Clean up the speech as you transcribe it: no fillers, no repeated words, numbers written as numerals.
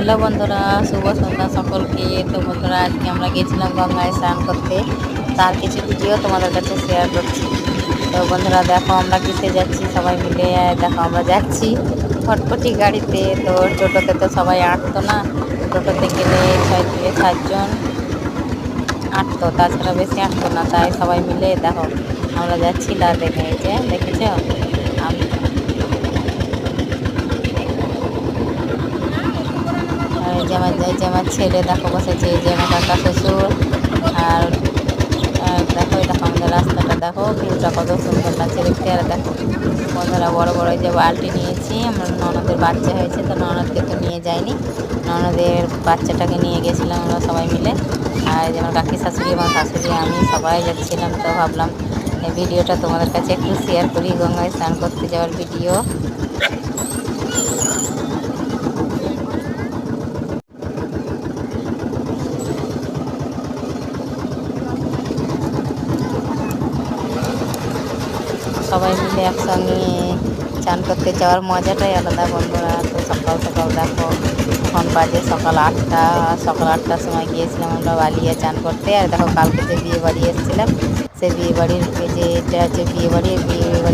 Hello বন্ধুরা, শুভ সন্ধ্যা সকলকে। তো বন্ধুরা, আজকে আমরা গেছিলাম গঙ্গায় স্নান করতে, তার কিছু ভিডিও তোমাদের কাছে শেয়ার করছি। তো বন্ধুরা দেখো, আমরা কিসে যাচ্ছি সবাই মিলে। দেখো আমরা যাচ্ছি ফটফটি গাড়িতে। তো টোটোতে তো সবাই আটতো না, টোটোতে গেলে 6 থেকে 7 জন আটতো, তাছাড়া বেশি আটতো না। তাই সবাই মিলে দেখো আমরা যাচ্ছি দেখে, এই যে দেখেছ। আর এই যে আমার ছেলে দেখো বসেছে, এই যে আমার কাকা শ্বশুর। আর দেখো আমাদের রাস্তাটা দেখো, ভিউটা কত সুন্দর লাগছে দেখতে। আর দেখো বন্ধুরা, বড় বড় এই যে বালতি নিয়েছি। আমার ননদের বাচ্চা হয়েছে, তো ননদকে তো নিয়ে যাইনি, ননদের বাচ্চাটাকে নিয়ে গেছিলাম আমরা সবাই মিলে। আর এই যে আমার কাকি শাশুড়ি, আমার শাশুড়ি, আমি সবাই যাচ্ছিলাম। তো ভাবলাম এই ভিডিওটা তোমাদের কাছে একটু শেয়ার করি, গঙ্গায় স্নান করতে যাওয়ার ভিডিও। সবাই মিলে একসঙ্গে চান করতে যাওয়ার মজাটাই আলাদা বন্ধুরা। তো সকাল সকাল দেখো, এখন বাজে সকাল 8টা। সকাল 8টার সময় গিয়েছিলাম আমরা বালিয়া চান করতে। আর দেখো কালকে যে বিয়ে বাড়ি এসেছিলাম, সেই বিয়ে বাড়ির যে এটা হচ্ছে বিয়ে বাড়ি